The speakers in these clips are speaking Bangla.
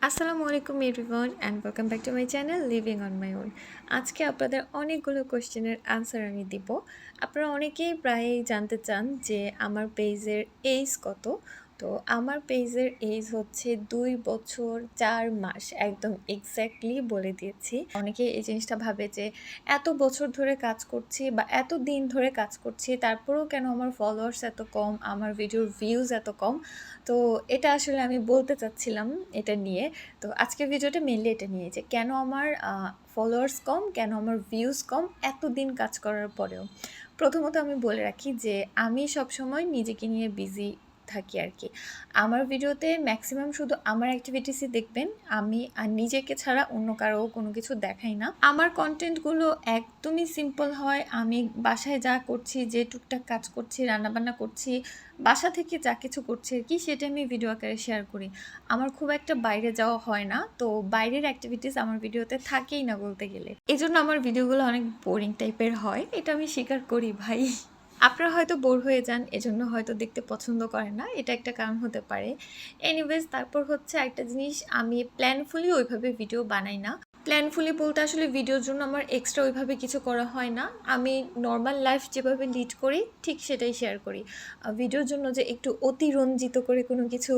আসসালামু আলাইকুম everyone and welcome back to my channel living on my own. আজকে আপনাদের অনেকগুলো কোয়েশ্চেনের আনসার আমি দিব। আপনারা অনেকেই প্রায়ই জানতে চান যে আমার পেজের এজ কত। তো আমার পেজের এজ হচ্ছে 2 বছর 4 মাস, একদম এক্স্যাক্টলি বলে দিয়েছি। অনেকে এই জিনিসটা ভাবে যে এত বছর ধরে কাজ করছি বা এত দিন ধরে কাজ করছি, তারপরেও কেন আমার ফলোয়ার্স এত কম, আমার ভিডিওর ভিউজ এত কম। তো এটা আসলে আমি বলতে চাচ্ছিলাম এটা নিয়ে। তো আজকের ভিডিওটা মেনলি এটা নিয়ে যে কেন আমার ফলোয়ার্স কম, কেন আমার ভিউজ কম এতদিন কাজ করার পরেও। প্রথমত আমি বলে রাখি যে আমি সবসময় নিজেকে নিয়ে বিজি থাকি আর কি। আমার ভিডিওতে ম্যাক্সিমাম শুধু আমার অ্যাক্টিভিটিসই দেখবেন, আমি আর নিজেকে ছাড়া অন্য কারো কোনো কিছু দেখাই না। আমার কন্টেন্টগুলো একদমই সিম্পল হয়। আমি বাসায় যা করছি, যে টুকটাক কাজ করছি, রান্নাবান্না করছি, বাসা থেকে যা কিছু করছি আর কি, সেটা আমি ভিডিও আকারে শেয়ার করি। আমার খুব একটা বাইরে যাওয়া হয় না, তো বাইরের অ্যাক্টিভিটিস আমার ভিডিওতে থাকেই না বলতে গেলে। এই জন্য আমার ভিডিওগুলো অনেক বোরিং টাইপের হয়, এটা আমি স্বীকার করি ভাই। আপনারা হয়তো বোর হয়ে যান, এজন্য হয়তো দেখতে পছন্দ করেন না, এটা একটা কারণ হতে পারে। এনিওয়েজ, তারপর হচ্ছে একটা জিনিস, আমি প্ল্যানফুলি ওইভাবে ভিডিও বানাই না। প্ল্যানফুলি বলতে আসলে ভিডিওর জন্য আমার এক্সট্রা ওইভাবে কিছু করা হয় না। আমি নর্মাল লাইফ যেভাবে লিড করি ঠিক সেটাই শেয়ার করি। ভিডিওর জন্য যে একটু অতিরঞ্জিত করে কোনো কিছু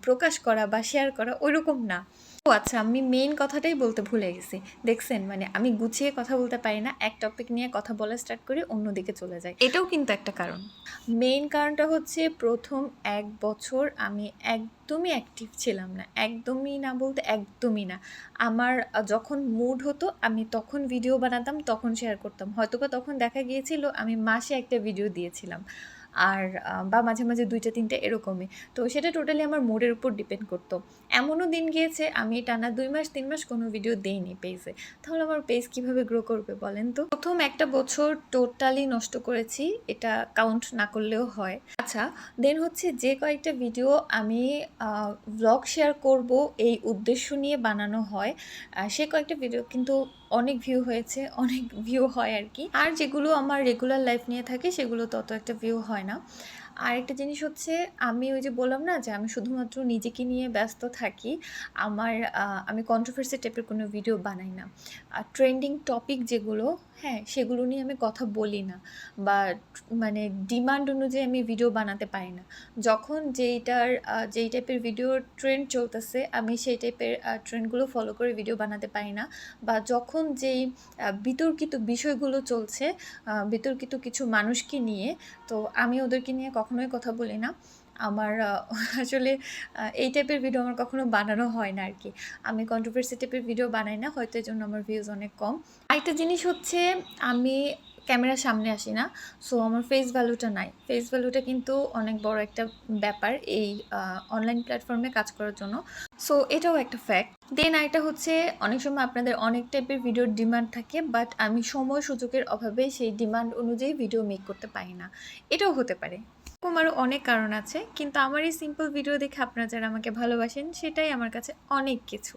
প্রকাশ করা বা শেয়ার করা ওইরকম না। ও আচ্ছা, আমি মেইন কথাটাই বলতে ভুলে গেছি। দেখছেন, মানে আমি গুছিয়ে কথা বলতে পারি না, এক টপিক নিয়ে কথা বলা স্টার্ট করে অন্যদিকে চলে যায়, এটাও কিন্তু একটা কারণ। মেইন কারণটা হচ্ছে প্রথম 1 বছর আমি একদমই অ্যাক্টিভ ছিলাম না, একদমই না বলতে একদমই না। আমার যখন মুড হতো আমি তখন ভিডিও বানাতাম, তখন শেয়ার করতাম। হয়তোবা তখন দেখা গিয়েছিল আমি মাসে একটা ভিডিও দিয়েছিলাম, আর বা মাঝে মাঝে 2টা 3টা এরকমই। তো সেটা টোটালি আমার মুডের উপর ডিপেন্ড করতো। এমনও দিন গিয়েছে আমি টানা 2 মাস 3 মাস কোনো ভিডিও দেইনি পেজে। তাহলে আমার পেজ কিভাবে গ্রো করবে বলেন তো? প্রথম একটা বছর টোটালি নষ্ট করেছি, এটা কাউন্ট না করলেও হয়। আচ্ছা, দেন হচ্ছে যে কয়েকটা ভিডিও আমি ভ্লগ শেয়ার করব এই উদ্দেশ্য নিয়ে বানানো হয়, সে কয়েকটা ভিডিও কিন্তু অনেক ভিউ হয়েছে, অনেক ভিউ হয় আর কি। আর যেগুলো আমার রেগুলার লাইফ নিয়ে থাকে সেগুলো তত একটা ভিউ হয় না। আর একটা জিনিস হচ্ছে, আমি ওই যে বললাম না যে আমি শুধুমাত্র নিজেকে নিয়ে ব্যস্ত থাকি। আমার আমি কন্ট্রোভার্সি টাইপের কোনো ভিডিও বানাই না। আর ট্রেন্ডিং টপিক যেগুলো, হ্যাঁ, সেগুলো নিয়ে আমি কথা বলি না, বা মানে ডিমান্ড অনুযায়ী আমি ভিডিও বানাতে পারি না। যখন যেই টাইপের ভিডিও ট্রেন্ড চলতেছে আমি সেই টাইপের ট্রেন্ডগুলো ফলো করে ভিডিও বানাতে পারি না। বা যখন যেই বিতর্কিত বিষয়গুলো চলছে, বিতর্কিত কিছু মানুষকে নিয়ে, তো আমি ওদেরকে নিয়ে কখনোই কথা বলি না। আমার আসলে এই টাইপের ভিডিও আমার কখনো বানানো হয় না আর কি। আমি কন্ট্রোভার্সি টাইপের ভিডিও বানাই না, হয়তো এই জন্য আমার ভিউজ অনেক কম। আরেকটা জিনিস হচ্ছে, আমি ক্যামেরার সামনে আসি না, সো আমার ফেস ভ্যালুটা নাই। ফেস ভ্যালুটা কিন্তু অনেক বড় একটা ব্যাপার এই অনলাইন প্ল্যাটফর্মে কাজ করার জন্য। সো এটাও একটা ফ্যাক্ট। দেন আরেকটা হচ্ছে, অনেক সময় আপনাদের অনেক টাইপের ভিডিওর ডিমান্ড থাকে, বাট আমি সময় সুযোগের অভাবে সেই ডিমান্ড অনুযায়ী ভিডিও মেক করতে পারি না, এটাও হতে পারে। এরকম আরও অনেক কারণ আছে, কিন্তু আমার এই সিম্পল ভিডিও দেখে আপনারা যারা আমাকে ভালোবাসেন সেটাই আমার কাছে অনেক কিছু।